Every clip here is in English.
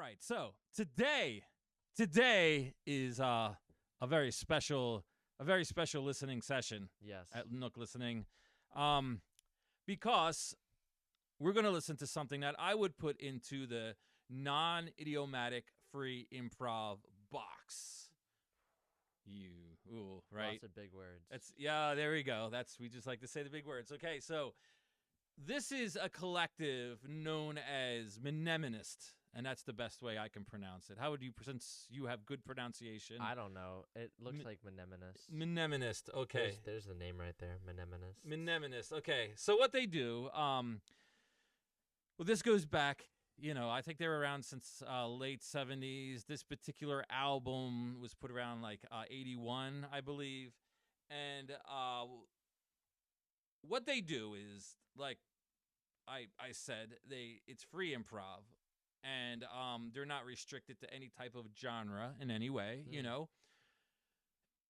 right, so today is a very special listening session Yes. at Nook Listening, because we're going to listen to something that I would put into the non-idiomatic free improv box. Right? Lots of big words. There we go. We just like to say the big words. Okay, so this is a collective known as Mnemonists, and that's the best way I can pronounce it. How would you, since you have good pronunciation? I don't know. It looks like Mnemonists. Mnemonist, okay. There's the name right there, Mnemonists. Mnemonists, okay. So what they do, well, this goes back, I think they were around since late 70s. This particular album was put around like 81, I believe. And what they do is, like I said, it's free improv. And they're not restricted to any type of genre in any way,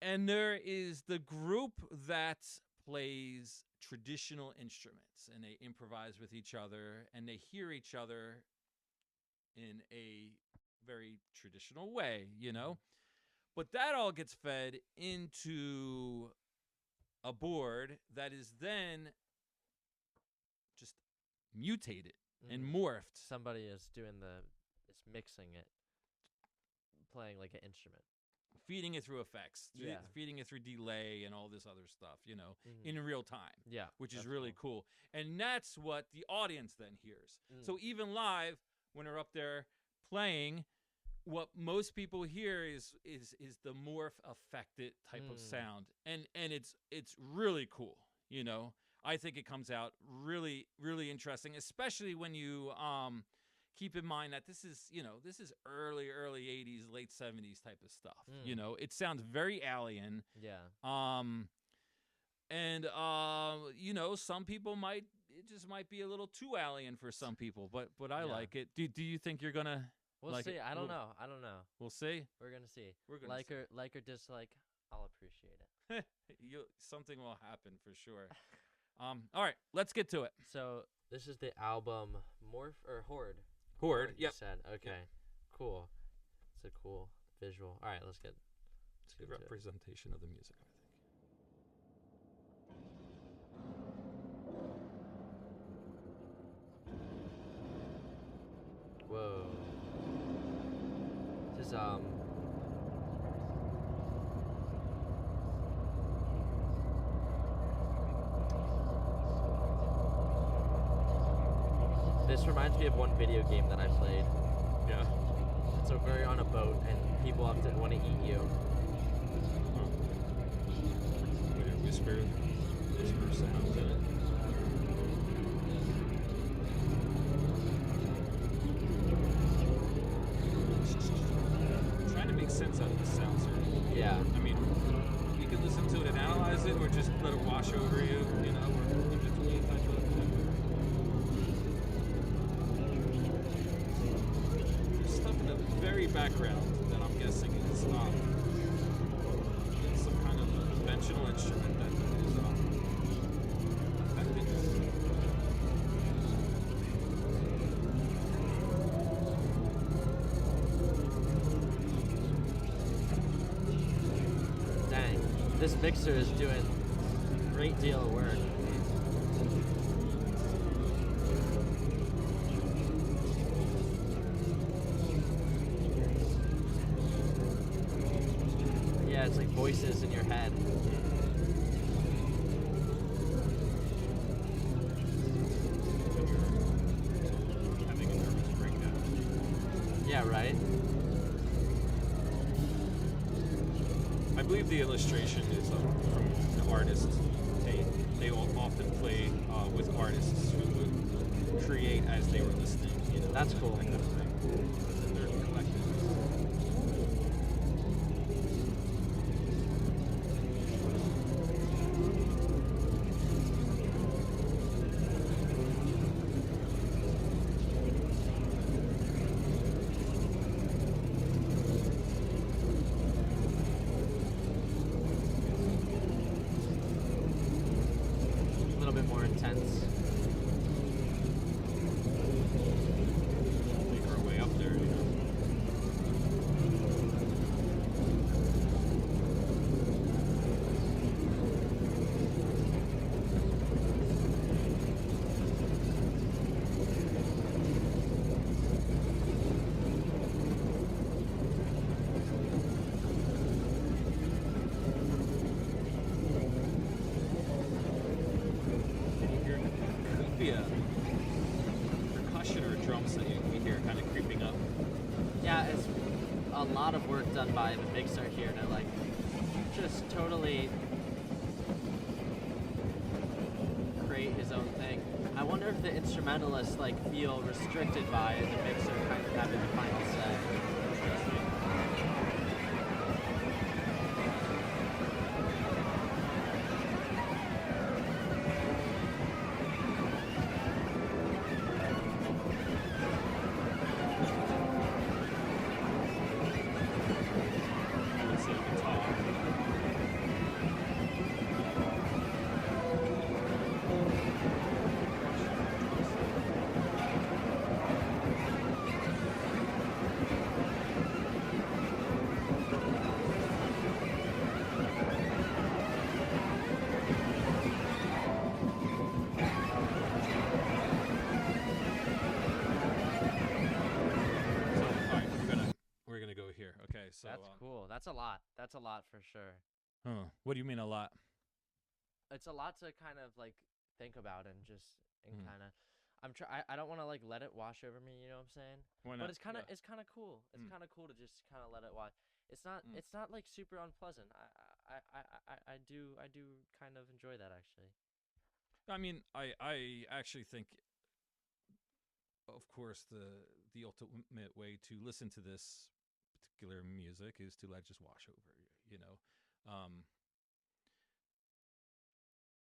And there is the group that plays traditional instruments, and they improvise with each other, and they hear each other in a very traditional way, But that all gets fed into a board that is then just mutated and morphed. Somebody is mixing it, playing like an instrument. Feeding it through effects, feeding it through delay and all this other stuff, in real time. Yeah. Which is really cool. And that's what the audience then hears. So even live, when they're up there playing, what most people hear is the morph affected type of sound. And it's really cool, I think it comes out really, really interesting, especially when you keep in mind that this is early 80s, late 70s type of stuff. It sounds very alien. Yeah. And some people might be a little too alien for some people, but I like it. Do you think you're gonna? We'll see. I don't know. We'll see. We're gonna see. We're gonna like or dislike. I'll appreciate it. Something will happen for sure. All right, let's get to it. So this is the album Horde. Horde. You said okay. Cool. It's a cool visual. All right, let's get. It's a good representation of the music, I think. Whoa. This is This reminds me of one video game that I played. Yeah. So we're on a boat and people often want to eat you. Whisper sounds in it. Trying to make sense out of the sounds here. Yeah. I mean, you can listen to it and analyze it, or just let it wash over you, or in between type of thing. There's stuff in the very background that I'm guessing is some kind of conventional instrument that is affecting this. Dang. This mixer is doing a great deal of work. Yeah, it's like voices in your head. Having a nervous breakdown. Yeah, right? I believe the illustration is from an artist. They often play with artists who would create as they were listening. That's cool. That kind of thing. They're collective. A little bit more intense. They grow a lot of work done by the mixer here to like just totally create his own thing. I wonder if the instrumentalists like feel restricted by the mixer kind of having the final say. So that's cool. That's a lot. That's a lot for sure. What do you mean a lot? It's a lot to kind of like think about and just kind of. I don't want to like let it wash over me. You know what I'm saying? Why not? But it's kind of cool. It's kind of cool to just kind of let it wash. It's not like super unpleasant. I do kind of enjoy that actually. I mean, I actually think, of course, the ultimate way to listen to this particular music is to let it just wash over you,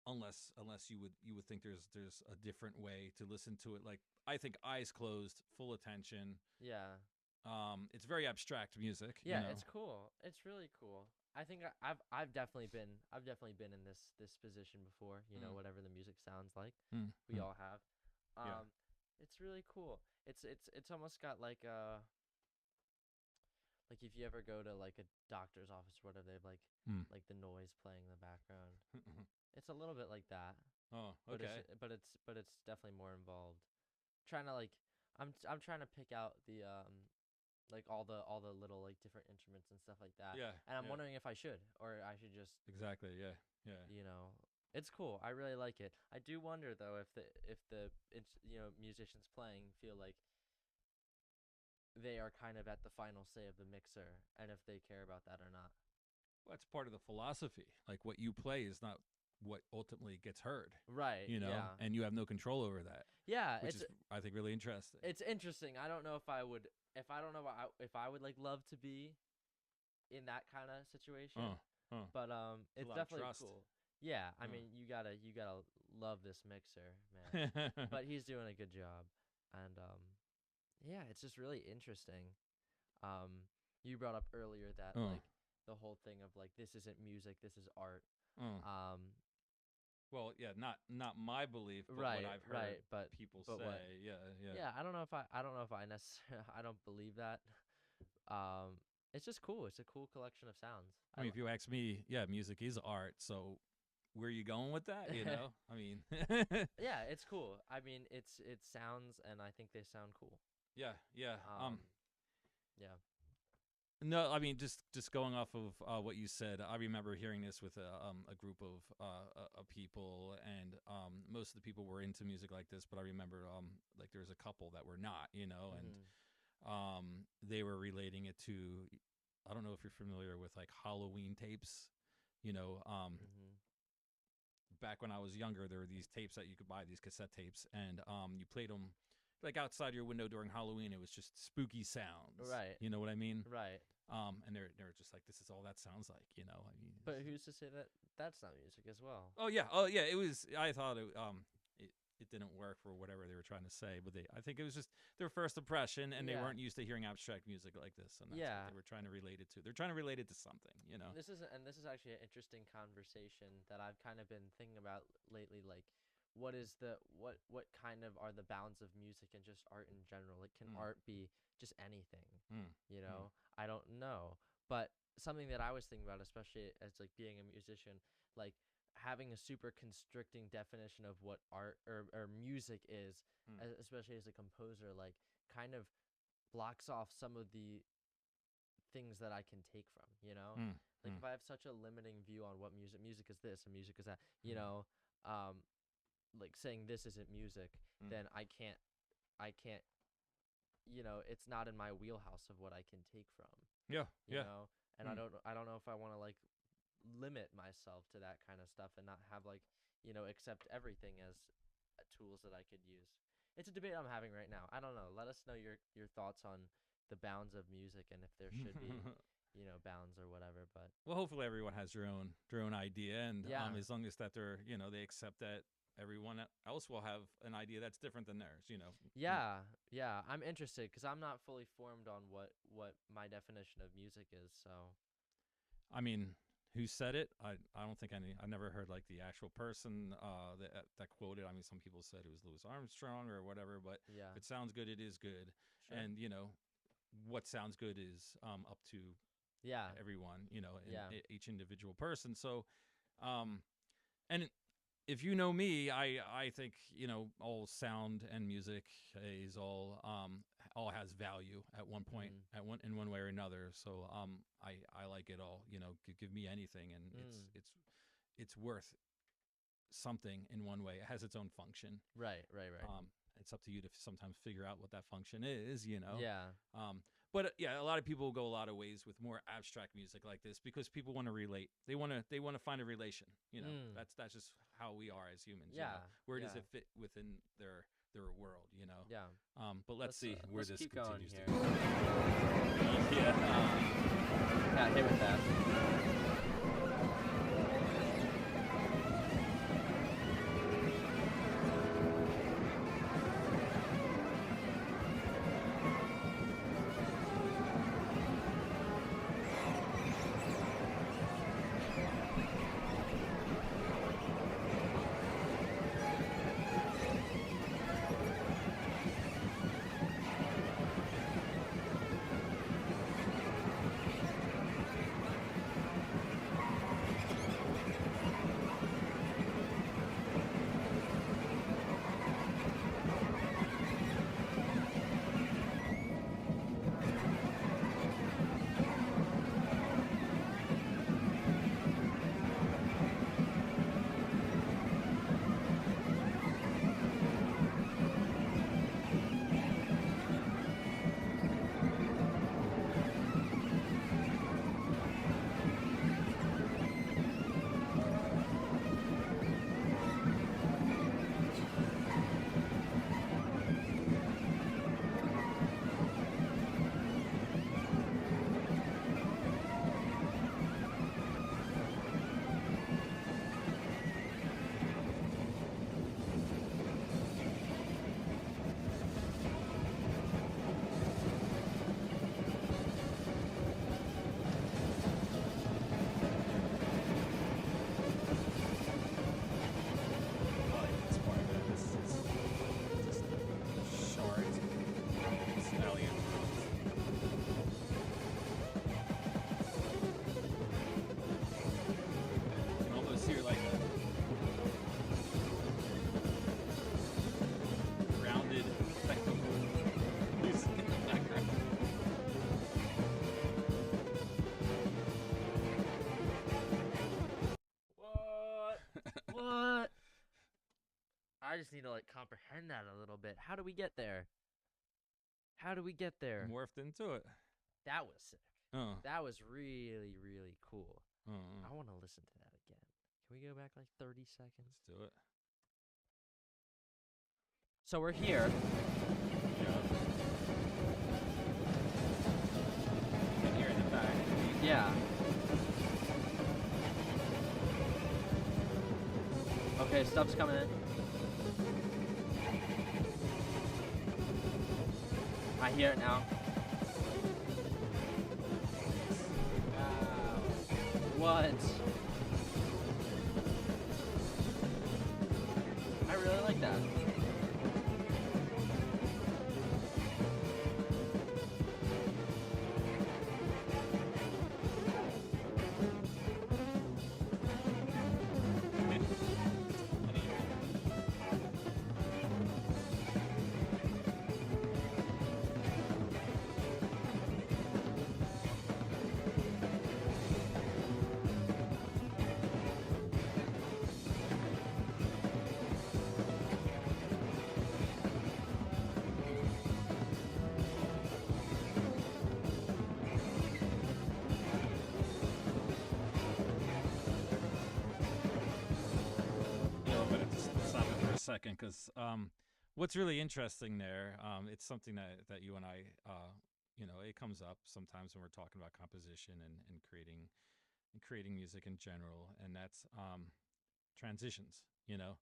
unless you would think there's a different way to listen to it. Like, I think eyes closed, full attention. Yeah. It's very abstract music. Yeah, it's cool. It's really cool. I think I've definitely been in this position before. You know, whatever the music sounds like, we all have. It's really cool. It's almost got like if you ever go to like a doctor's office or whatever, they have like the noise playing in the background. It's a little bit like that. Oh, okay. But it's definitely more involved. Trying to like I'm trying to pick out the like all the little like different instruments and stuff like that. Yeah. And I'm wondering if I should or I should just exactly. Yeah. Yeah. You know, it's cool. I really like it. I do wonder though if the musicians playing feel like they are kind of at the final say of the mixer and if they care about that or not. Well, that's part of the philosophy. Like, what you play is not what ultimately gets heard. Right. Yeah. And you have no control over that. Yeah. Which is, I think, really interesting. It's interesting. I don't know if I would like love to be in that kind of situation. But it's definitely cool. Yeah, I mean, you gotta love this mixer, man. But he's doing a good job, and yeah, it's just really interesting. You brought up earlier that like the whole thing of like this isn't music, this is art. Well, yeah, not my belief, but right, what I've heard but people but say. What, yeah. Yeah, I don't know if I necessarily I don't believe that. It's just cool. It's a cool collection of sounds. I mean, if you ask me, yeah, music is art. So where are you going with that? I mean, yeah, it's cool. I mean, it sounds, and I think they sound cool. Yeah. Yeah. No, I mean, just going off of what you said, I remember hearing this with a group of people, and most of the people were into music like this, but I remember like there was a couple that were not, and they were relating it to, I don't know if you're familiar with like Halloween tapes, back when I was younger, there were these tapes that you could buy, these cassette tapes, and you played them like outside your window during Halloween. It was just spooky sounds. Right. You know what I mean? Right. And they're just like, this is all that sounds like, I mean. But who's to say that that's not music as well? Oh yeah. It was. I thought it didn't work for whatever they were trying to say, but I think it was just their first impression, and they weren't used to hearing abstract music like this, and that's what they were trying to relate it to. They're trying to relate it to something, This is actually an interesting conversation that I've kind of been thinking about lately, like what kind of are the bounds of music and just art in general? Like, can art be just anything? I don't know, but something that I was thinking about, especially as like being a musician, like having a super constricting definition of what art or music is, especially as a composer, like kind of blocks off some of the things that I can take from, like if I have such a limiting view on what music is this and music is that, like saying this isn't music, then I can't it's not in my wheelhouse of what I can take from. Yeah. You Yeah. know, and I don't know if I want to like limit myself to that kind of stuff and not have like accept everything as tools that I could use. It's a debate I'm having right now. I don't know. Let us know your thoughts on the bounds of music and if there should be bounds or whatever. But Well, hopefully everyone has their own idea, and Yeah. as long as that they're they accept that everyone else will have an idea that's different than theirs. yeah, I'm interested because I'm not fully formed on what my definition of music is. So I mean, who said it? I don't think I never heard like the actual person that quoted. I mean, some people said it was Louis Armstrong or whatever, but yeah, if it sounds good, it is good. sure. And what sounds good is up to Yeah, everyone, and Yeah. each individual person. So, and if you know me, I think all sound and music is all has value at one point, in one way or another. So I like it all. Give me anything, and it's worth something in one way. It has its own function. right. It's up to you to sometimes figure out what that function is. Yeah, But yeah, a lot of people go a lot of ways with more abstract music like this because people want to relate. They want to find a relation. That's just how we are as humans. Yeah, Where does yeah. it fit within their world? yeah. But let's see where let's this keep going continues here. to go. Yeah. Yeah, hit with that. This part of it, this is just shards, smelly and you can almost hear like a grounded effect of music in the background. What? I just need to like comprehend that a little bit. How do we get there? Morphed into it. That was sick. Oh. That was really, really cool. Oh. I want to listen to that again. Can we go back like 30 seconds? Let's do it. So we're here. Yeah. You can hear in the back. Yeah. Okay, stuff's coming in. I hear it now. Wow. What? I really like that. second, because what's really interesting there, it's something that you and I, it comes up sometimes when we're talking about composition and creating music in general, and that's transitions. Yeah.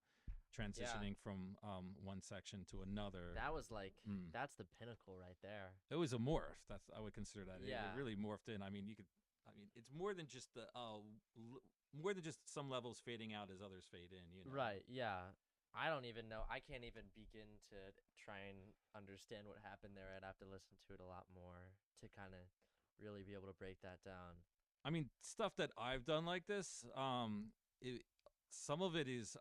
Transitioning from one section to another. That was like Mm. that's the pinnacle right there. It was a morph. That's I would consider that. It Yeah. really morphed in. I mean, it's more than just more than just some levels fading out as others fade in. Right, yeah. I don't even know. I can't even begin to try and understand what happened there. I'd have to listen to it a lot more to kind of really be able to break that down. I mean, stuff that I've done like this. Some of it is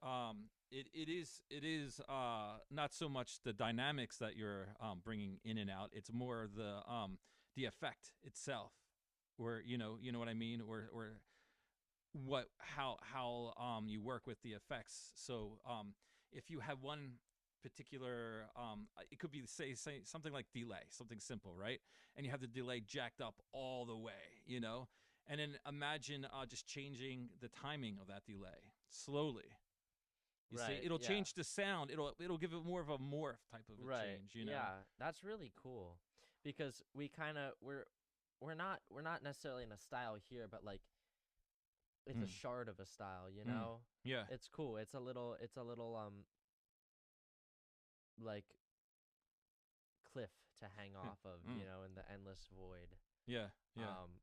not so much the dynamics that you're bringing in and out. It's more the effect itself, or you know what I mean, or what how you work with the effects. So if you have one particular it could be say something like delay, something simple, right? And you have the delay jacked up all the way, and then imagine just changing the timing of that delay slowly. You see, Right, it'll yeah. change the sound. It'll give it more of a morph type of a Right. change. Yeah, that's really cool because we kind of we're not necessarily in a style here, but like it's a Mm, shard of a style, you mm, know? yeah, It's cool. It's a little like cliff to hang yeah, off of, mm, in the endless void. yeah, yeah, Um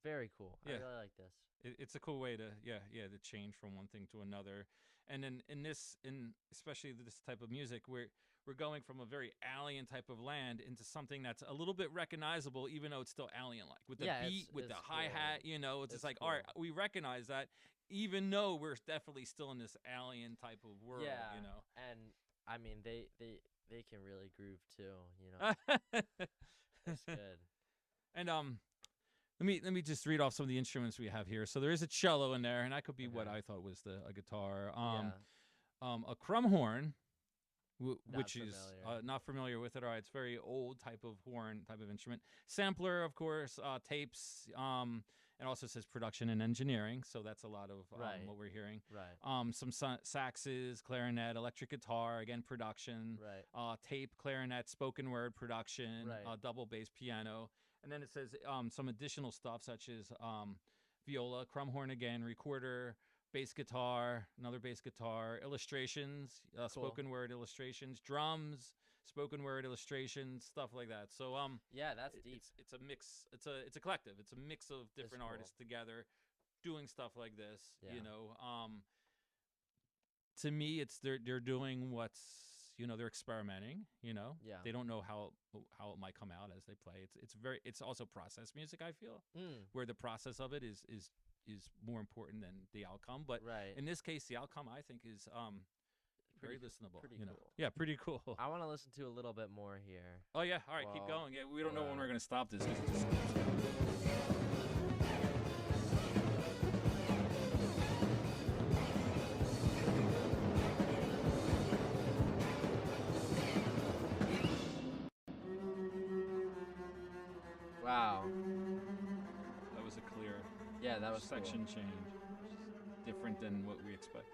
Very cool. I yeah. really like this. It's a cool way to to change from one thing to another. And then in especially this type of music, we're going from a very alien type of land into something that's a little bit recognizable, even though it's still alien like, with the Yeah, beat, with the it's hi-hat. cool. It's just It's like, all right, cool. we recognize that, even though we're definitely still in this alien type of Yeah, world. and I mean they can really groove too, It's good. And let me just read off some of the instruments we have here. So there is a cello in there, and that could be what Okay. I thought was a guitar. Yeah. A crumb horn, Not which is familiar. not familiar with it. All right, it's very old type of horn type of instrument. Sampler, of course, tapes. It also says production and engineering, so that's a lot of Right. what we're hearing. Right. Some saxes, clarinet, electric guitar, again production. Right. Tape, clarinet, spoken word production, Right. double bass piano, and then it says some additional stuff such as viola, crumb horn again, recorder, bass guitar, another bass guitar, illustrations, Cool. spoken word illustrations, drums, spoken word illustrations, stuff like that. So Yeah, that's deep. it's a mix. It's a collective. It's a mix of It's different cool. artists together doing stuff like this. Yeah. To me, it's they're doing what's they're experimenting. Yeah. They don't know how it might come out as they play. It's also process music. I feel Mm. where the process of it is more important than the outcome. But Right. in this case, the outcome I think is very Pretty listenable. pretty cool. Yeah, pretty cool. I want to listen to a little bit more here. Oh yeah, all right, keep Well, going. Yeah, we don't know when uh, we're gonna stop this. 'Cause it's Wow. that was a clear Yeah, that was section cool. change, different than what we expect.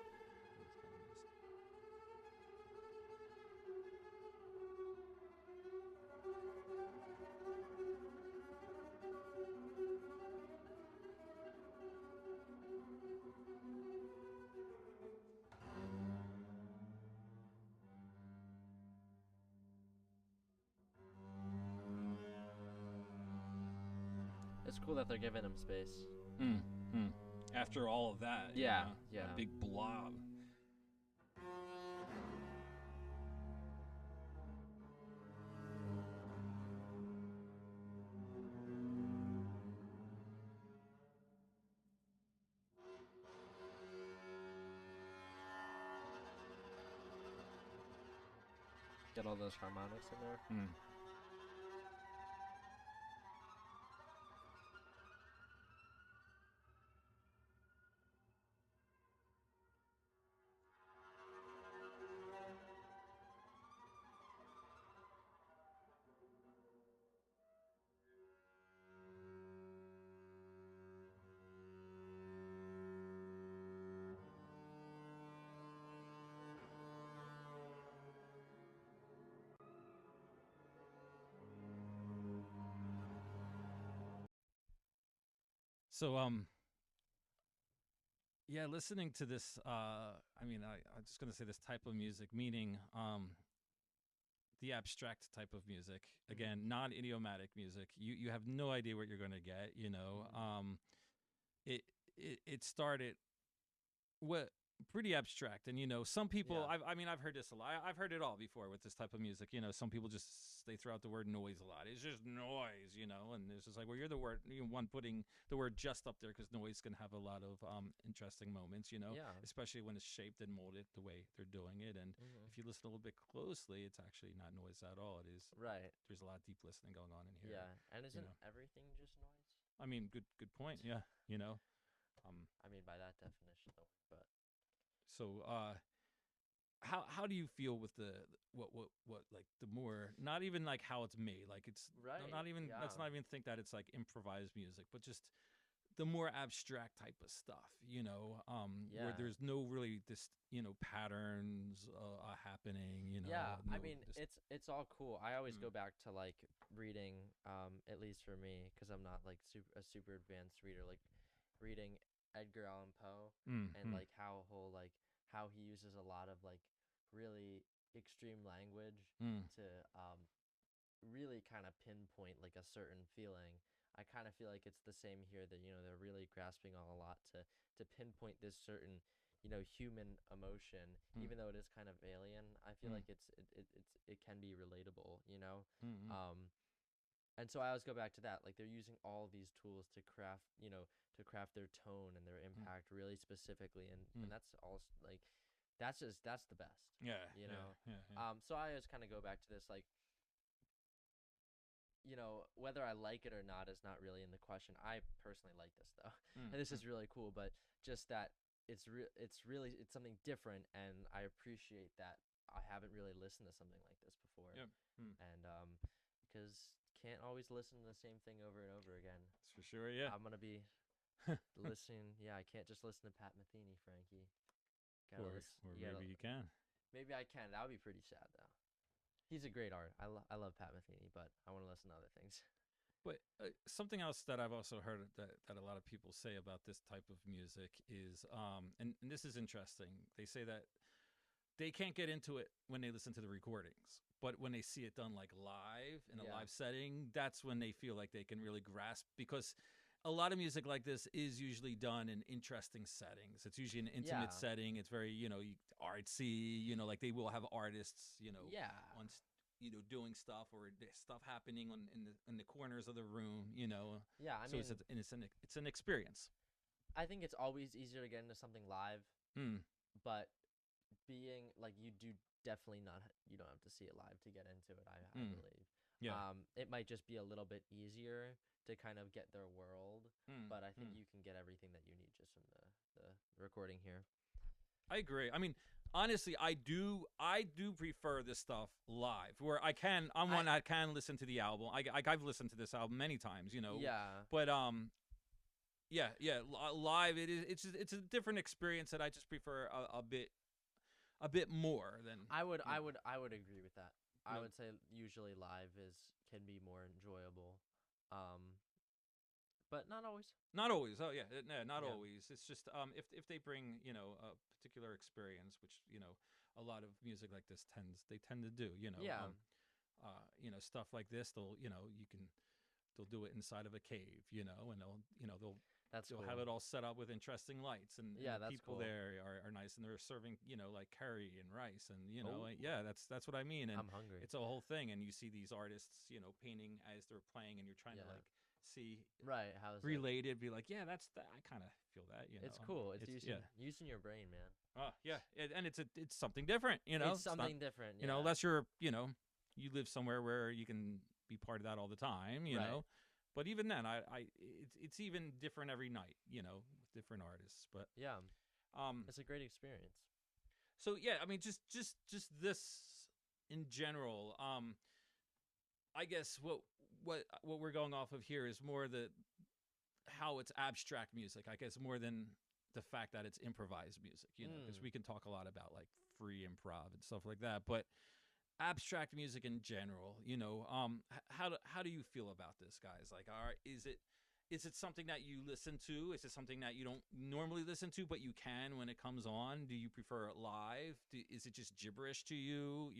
It's cool that they're giving him space. Mm, mm. After all of that, Yeah, yeah. that big blob. Get all those harmonics in there. Mm. So yeah, listening to this, I mean, I'm just gonna say this type of music, meaning the abstract type of music. Again, non-idiomatic music. You have no idea what you're gonna get. It it started what pretty abstract, and some people. Yeah. I mean, I've heard this a lot. I've heard it all before with this type of music. Some people just they throw out the word noise a lot. It's just noise, and it's just like, well, you're the one putting the word just up there, because noise can have a lot of interesting moments. Yeah. Especially when it's shaped and molded the way they're doing it. And if you listen a little bit closely, it's actually not noise at all. It is. Right. There's a lot of deep listening going on in here. Yeah. And isn't everything just noise? I mean, good point. Yeah. I mean, by that definition, though. But so how do you feel with the what like the more, not even like how it's made, like it's right. not even, Yeah. let's not even think that it's like improvised music, but just the more abstract type of stuff, where there's no really this, patterns happening, Yeah, I no, mean, it's all cool. I always go back to like reading, at least for me, because I'm not like a super advanced reader, like reading Edgar Allan Poe and like how he uses a lot of like really extreme language to really kind of pinpoint like a certain feeling. I kind of feel like it's the same here, that they're really grasping on a lot to pinpoint this certain human emotion, even though it is kind of alien. I feel like it can be relatable. And so I always go back to that, like they're using all these tools to craft their tone and their impact really specifically, and that's all like that's the best. Yeah. So I always kind of go back to this, like, whether I like it or not is not really in the question. I personally like this though, and this is really cool. But just that it's something different, and I appreciate that I haven't really listened to something like this before. Yep. And because can't always listen to the same thing over and over again. That's for sure. Yeah. I'm gonna be listening. Yeah, I can't just listen to Pat Metheny, Frankie. Or maybe you can. Maybe I can. That would be pretty sad though. He's a great art. I love Pat Metheny, but I want to listen to other things. But something else that I've also heard that a lot of people say about this type of music is, and this is interesting. They say that they can't get into it when they listen to the recordings, but when they see it done like live in a live setting, that's when they feel like they can really grasp, because a lot of music like this is usually done in interesting settings. It's usually an intimate setting. It's very, artsy, like they will have artists, on, doing stuff, or stuff happening in the corners of the room, Yeah, I mean, it's an experience. I think it's always easier to get into something live, but being like, you don't have to see it live to get into it. I believe. Yeah. It might just be a little bit easier to kind of get their world, but I think you can get everything that you need just from the recording here. I agree. I mean, honestly, I do prefer this stuff live, where I can listen to the album. I've listened to this album many times, Yeah. But live it's a different experience that I just prefer a bit more than. I would agree with that. I would say usually live can be more enjoyable. But not always. Not always. Oh yeah, not always. It's just if they bring a particular experience, which a lot of music like this tend to do. Stuff like this. They'll do it inside of a cave. And they'll cool. have it all set up with interesting lights, and the people cool. there are nice, and they're serving like curry and rice, and that's what I mean. And I'm hungry. It's a whole thing, and you see these artists painting as they're playing, and you're trying to like see how's related, be like, yeah, that's that. I kind of feel that. It's cool. It's using your brain, man. And it's something different. It's something different. Unless you're you live somewhere where you can be part of that all the time. But even then, it's even different every night. With different artists. But it's a great experience. So yeah, I mean, just this in general. I guess what we're going off of here is more how it's abstract music, I guess, more than the fact that it's improvised music, because we can talk a lot about like free improv and stuff like that, but abstract music in general, how do you feel about this, guys? Like, is it is it something that you listen to? Is it something that you don't normally listen to, but you can when it comes on? Do you prefer it live? Is it just gibberish to you?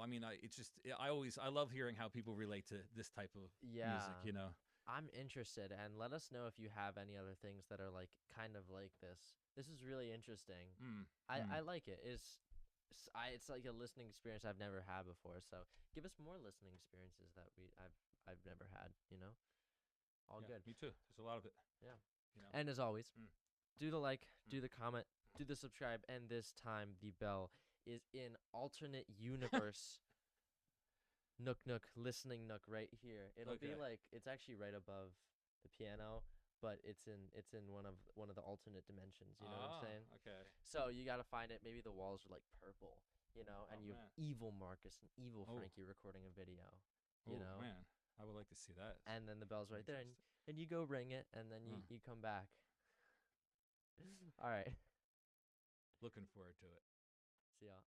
I mean, I love hearing how people relate to this type of music. Yeah. I'm interested, and let us know if you have any other things that are like kind of like this. This is really interesting. Mm, I like it. It's like a listening experience I've never had before. So give us more listening experiences that I've never had. All yeah, good. me too. There's a lot of it. Yeah. You know. And as always, Mm. do the like, do the comment, do the subscribe, and this time the bell is in alternate universe. Nook listening nook right here. It'll be Okay. like it's actually right above the piano, but it's in one of the alternate dimensions. You know what I'm saying? Okay. So you gotta find it. Maybe the walls are like purple, and Oh you have man. evil Marcus and evil Oh. Frankie recording a video. Oh man. I would like to see that. And then the bell's right there, and Interesting. you go ring it, and then you come back. All right. Looking forward to it. See y'all.